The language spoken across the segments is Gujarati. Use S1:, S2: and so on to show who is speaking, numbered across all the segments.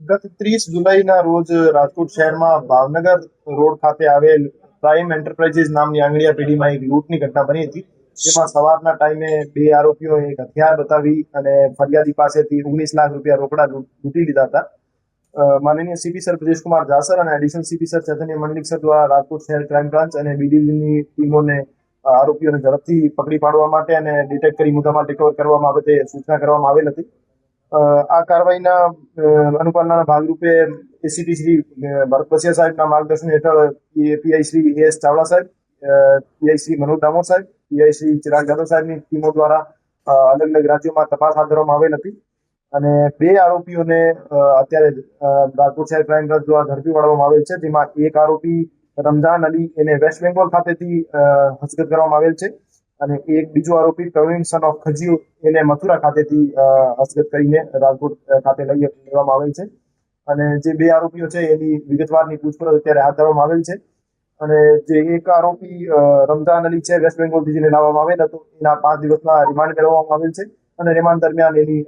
S1: ગત 30 જુલાઈના રોજ રાજકોટ શહેરમાં ભાવનગર રોડ ખાતે આવેલ પ્રાઇમ એન્ટરપ્રાઇઝીસ નામની આંગળીયા પેઢીમાં એક લૂંટની ઘટના બની હતી, જેમાં સવારના ટાઈમે બે આરોપીઓ એક હથિયાર બતાવી અને ફરિયાદી પાસેથી 19 લાખ રૂપિયા રોકડા લૂંટી લીધા હતા. માનનીય સીપી સર બ્રજેશકુમાર જાસર અને એડિશનલ સીપી સર ચૈતન્ય મંડલિક સર દ્વારા રાજકોટ શહેર ક્રાઇમ બ્રાન્ચ અને બી ડિવિઝનની ટીમોને આરોપીઓને ઝડપથી પકડી પાડવા માટે અને ડિટેક્ટ કરી મુદ્દામાલ રિકવર કરવામાં આવે તે સૂચના કરવામાં આવેલ હતી. આ કાર્યવાહીના અનુપાલનના ભાગરૂપે એસીપી શ્રી ભરત બસિયા સાહેબના માર્ગદર્શન હેઠળ પીઆઈ શ્રી એસ ચાવડા સાહેબ, પીઆઈ શ્રી મનોજ ડામોર સાહેબ, પીઆઈ શ્રી ચિરાગ જાદવ સાહેબની ટીમો દ્વારા અલગ અલગ રાજ્યોમાં તપાસ હાથ ધરવામાં આવેલ હતી અને બે આરોપીઓને અત્યારે રાજકોટ શહેર ક્રાઇમ બ્રાન્ચ દ્વારા ઝડપી પાડવામાં આવેલ છે, જેમાં એક આરોપી રમઝાન અલી એને વેસ્ટ બેંગોલ ખાતેથી હસ્તગત કરવામાં આવેલ છે અને એક બીજો આરોપી પ્રવીણ સન ઓફ ખજીઓ એને મથુરા ખાતેથી હસ્તગત કરીને રાજકોટ ખાતે લઈ લેવામાં આવેલ છે અને જે બે આરોપીઓ છે એની વિગતવારની પૂછપરછ અત્યારે હાથ ધરવામાં આવેલ છે અને જે એક આરોપી રમઝાન અલી છે વેસ્ટ બેંગોલથી જેને લાવવામાં આવેલ હતો એના 5 દિવસના રિમાન્ડ મેળવવામાં આવેલ છે અને રિમાન્ડ દરમિયાન એની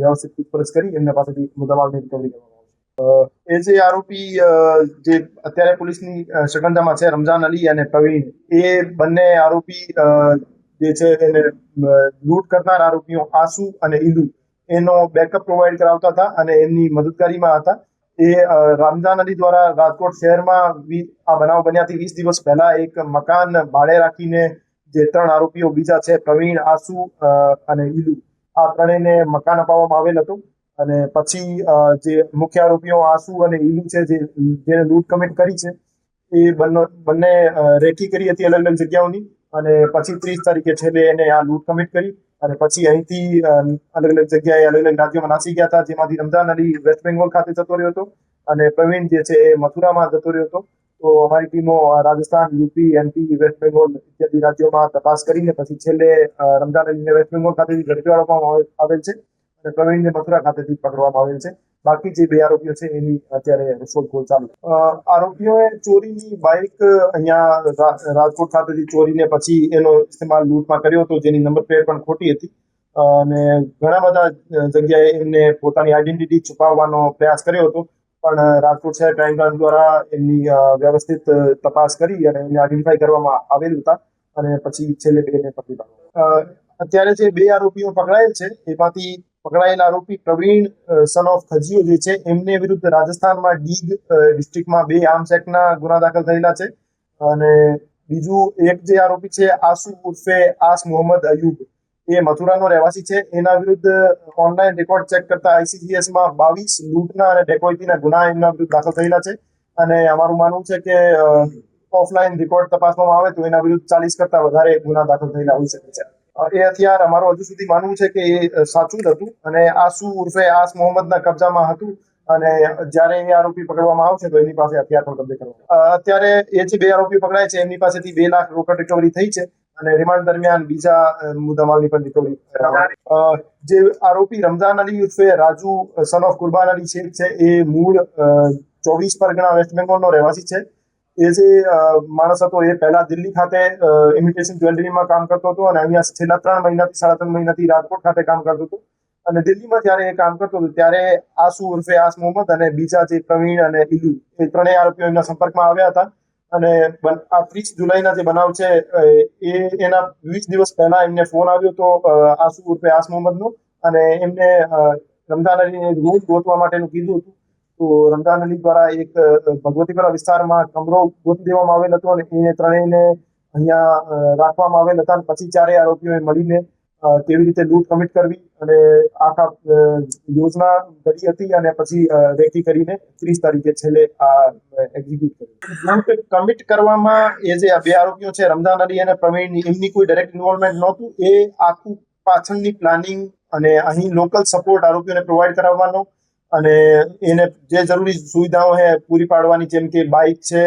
S1: વ્યવસ્થિત પૂછપરછ કરી એમના પાસેથી મુદ્દામાલની રિકવરી કરવામાં આવે છે. એ જે આરોપી જે અત્યારે પોલીસની શકંજામાં છે રમઝાન અલી અને પ્રવીણ, એ બંને આરોપી જે છે એને લૂંટ કરનાર આરોપીઓ આસુ અને ઈલુ એનો બેકઅપ પ્રોવાઈડ કરાવતા હતા અને એમની મદદગારીમાં હતા. એ રમઝાન અલી દ્વારા રાજકોટ શહેરમાં આ બનાવ બન્યાથી 20 દિવસ પહેલા એક મકાન ભાડે રાખીને જે 3 આરોપીઓ બીજા છે પ્રવીણ, આસુ અને ઈલુ, આ ત્રણેયને મકાન અપાવવામાં આવેલ હતું અને પછી જે મુખ્ય આરોપીઓ આસુ અને ઈલુ છે જેને લૂંટ કમિટ કરી છે એ બંને રેકી કરી હતી અલગ અલગ જગ્યાઓની અને પછી 30 તારીખે છેલ્લે એને આ લૂંટ કમિટ કરી અને પછી અહીંથી અલગ અલગ જગ્યાએ અલગ અલગ રાજ્યોમાં નાસી ગયા હતા, જેમાંથી રમઝાન અલી વેસ્ટ બેંગોલ ખાતે જતો રહ્યો હતો અને પ્રવીણ જે છે એ મથુરામાં જતો રહ્યો હતો. તો અમારી ટીમો Rajasthan, UP, MP, West Bengal ઇત્યાદિ રાજ્યોમાં તપાસ કરીને પછી છેલ્લે રમઝાન અલીને વેસ્ટ બેંગોલ ખાતેથી ઝડપી પાડવામાં આવેલ છે અને પ્રવીણને મથુરા ખાતેથી પકડવામાં આવેલ છે. બાકી જે બે આરોપીઓ છે એની અત્યારે શોધખોળ ચાલુ. આરોપીઓએ ચોરીની બાઇક અહીંયા રાજકોટ ખાતેથી ચોરીને પછી એનો ઇસ્તેમાલ લૂંટમાં કર્યો હતો, જેની નંબર પ્લેટ પણ ખોટી હતી અને ઘણા બધા જગ્યાએ એમને પોતાની આઈડેન્ટિટી છુપાવવાનો પ્રયાસ કર્યો હતો, પણ રાજકોટ શહેર ક્રાઇમ બ્રાન્ચ દ્વારા એમની વ્યવસ્થિત તપાસ કરી અને એમને આઈડેન્ટિફાઈ કરવામાં આવેલ હતા અને પછી છેલ્લે બેને પકડી પાડવામાં. અત્યારે જે બે આરોપીઓ પકડાયેલ છે એમાંથી પકડાયેલા આરોપી પ્રવીણ સન ઓફ ખજીઓ જે છે એમને વિરુદ્ધ રાજસ્થાનમાં ડીગ ડિસ્ટ્રિક્ટમાં 2 આર્મ્સ એક્ટના ગુના દાખલ થયેલા છે અને બીજું એક જે આરોપી છે આસુ ઉર્ફે આસ મોહમ્મદ અયુબ, એ મથુરાનો રહેવાસી છે. એના વિરુદ્ધ ઓનલાઈન રેકોર્ડ ચેક કરતા આઈસીસીએસમાં 22 લૂંટના અને ડેકોઇટીના ગુના એમના વિરુદ્ધ દાખલ થયેલા છે અને અમારું માનવું છે કે ઓફલાઈન રેકોર્ડ તપાસવામાં આવે તો એના વિરુદ્ધ 40 કરતા વધારે ગુના દાખલ થયેલા હોઈ શકે છે. એ હથિયાર અમારું હજુ સુધી માનવું છે કે એ સાચું જ હતું અને આસુ ઉર્ફે આસ મોહમ્મદના કબજામાં હતું અને જ્યારે એ આરોપી પકડવામાં આવશે તો એની પાસે હથિયાર પણ કબજે કરવામાં. અત્યારે એ જે બે આરોપીઓ પકડાય છે એમની પાસેથી 2 લાખ રોકડ રિકવરી થઈ છે અને રિમાન્ડ દરમિયાન બીજા મુદ્દામાલની પણ રિકવરી. જે આરોપી રમઝાન અલી ઉર્ફે રાજુ સન ઓફ કુરબાન અલી શેખ છે એ મૂળ 24 પરગણા વેસ્ટ બેંગોલનો રહેવાસી છે. એ જે માણસ હતો એ પહેલા દિલ્હી ખાતે ઇમિટેશન જ્વેલરીમાં કામ કરતો હતો અને અહીંયા છેલ્લા 3 મહિનાથી 3.5 મહિનાથી રાજકોટ ખાતે કામ કરતો હતો અને દિલ્હીમાં જ્યારે એ કામ કરતો હતો ત્યારે આસુ ઉર્ફે આસ મોહમ્મદ અને બીજા જે પ્રવીણ અને ઈલુ એ ત્રણેય આરોપીઓ એમના સંપર્કમાં આવ્યા હતા અને આ 30 જુલાઈના જે બનાવ છે એ એના 20 દિવસ પહેલા એમને ફોન આવ્યો હતો આસુ ઉર્ફે આસ મોહમ્મદનો અને એમને રમઝાન અલીને રૂમ ગોતવા માટેનું કીધું હતું. તો રમઝાન અલી દ્વારા એક ભગવતીપુરા વિસ્તારમાં કમરો ગોતી દેવામાં આવેલ હતો અને એને ત્રણેયને અહીંયા રાખવામાં આવેલ હતા અને પછી 4 આરોપીઓએ મળીને કેવી રીતે લૂંટ કમિટ કરવી અને આખા યોજના ઘડી હતી અને પછી રેકી કરીને 30 તારીખે છેલ્લે આ એક્ઝિક્યુટ કરી. લૂંટ કમિટ કરવામાં એ જે બે આરોપીઓ છે રમઝાન અલી અને પ્રવીણ, એમની કોઈ ડાયરેક્ટ ઇન્વોલ્વમેન્ટ નહોતું. એ આખું પાછળની પ્લાનિંગ અને અહીં લોકલ સપોર્ટ આરોપીઓને પ્રોવાઈડ કરાવવાનો અને એને જે જરૂરી સુવિધાઓ છે પૂરી પાડવાની, જેમ કે બાઇક છે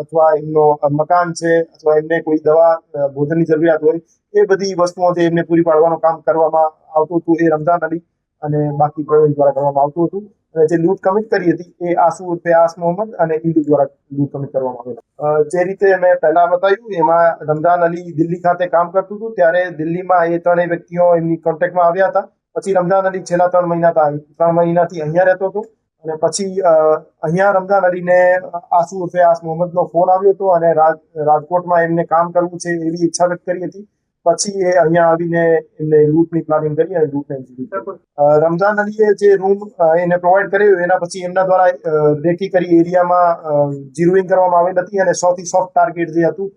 S1: અથવા એમનો મકાન છે અથવા એમને કોઈ દવા ભોજનની જરૂરિયાત હોય, એ બધી વસ્તુઓ છે એમને પૂરી પાડવાનું કામ કરવામાં આવતું હતું. એ રમઝાન અલી અને બાકી પ્રવીણ દ્વારા કરવામાં આવતું હતું અને જે લૂંટ કમિટ કરી હતી એ આસુ ઉર્ફે આસ મોહમ્મદ અને ઈલુ દ્વારા લૂંટ કમિટ કરવામાં આવેલા. જે રીતે મેં પહેલા બતાવ્યું એમાં રમઝાન અલી દિલ્હી ખાતે કામ કરતું હતું ત્યારે દિલ્હીમાં એ ત્રણેય વ્યક્તિઓ એમની કોન્ટેક્ટમાં આવ્યા હતા. પછી રમઝાન અલી છેલ્લા 3 મહિનાથી અહીંયા રહેતો હતો અને પછી અહીંયા રમઝાન અલીને આસુ ઉર્ફે આસ મોહમ્મદનો ફોન આવ્યો હતો અને રાજકોટમાં એમને કામ કરવું છે એવી ઈચ્છા વ્યક્ત કરી હતી. પછી એ અહીંયા આવીને એમને લૂંટની પ્લાનિંગ કરી અને લૂંટને એક્ઝિક્યુટ કરી. રમઝાન અલીએ જે રૂમ એને પ્રોવાઈડ કર્યો એના પછી એમના દ્વારા રેકી કરી એરિયામાં જીરોઈંગ કરવામાં આવેલ હતી અને સૌથી સોફ્ટ ટાર્ગેટ જે હતું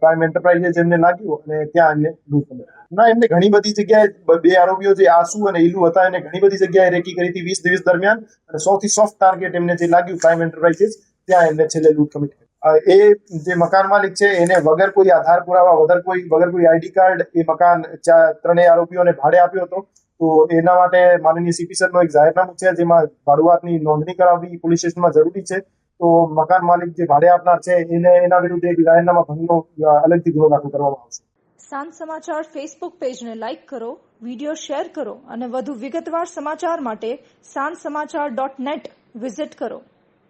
S1: પ્રાઇમ એન્ટરપ્રાઇઝે જેમને લાગ્યું અને ત્યાં એમને લૂંટ કરી. ના, એમને ઘણી બધી જગ્યાએ બે આરોપીઓ જે આસુ અને ઈલુ હતા એને ઘણી બધી જગ્યાએ રેકી કરી હતી 20 દિવસ દરમિયાન અને સૌથી સોફ્ટ ટાર્ગેટ એમને જે લાગ્યું પ્રાઇમ એન્ટરપ્રાઇઝીસ ત્યાં એમને છેલ્લે લૂંટ કમિટ કરી. એ જે મકાન માલિક છે એને વગર કોઈ આધાર પુરાવા વગર કોઈ આઈડી કાર્ડ એ મકાન ત્રણેય આરોપીઓને ભાડે આપ્યો હતો. તો એના માટે માનનીય સીપી સરનો એક જાહેરનામું છે જેમાં ભાડુઆતની નોંધણી કરાવવી પોલીસ સ્ટેશનમાં જરૂરી છે. તો મકાન માલિક જે ભાડે આપનાર છે એને એના વિરુદ્ધ એક જાહેરનામા ભંગનો અલગથી ગુનો દાખલ કરવામાં આવશે.
S2: સાંજ સમાચાર ફેસબુક પેજને લાઇક કરો, વિડીયો શેર કરો અને વધુ વિગતવાર સમાચાર માટે sanssamachar.net વિઝિટ કરો.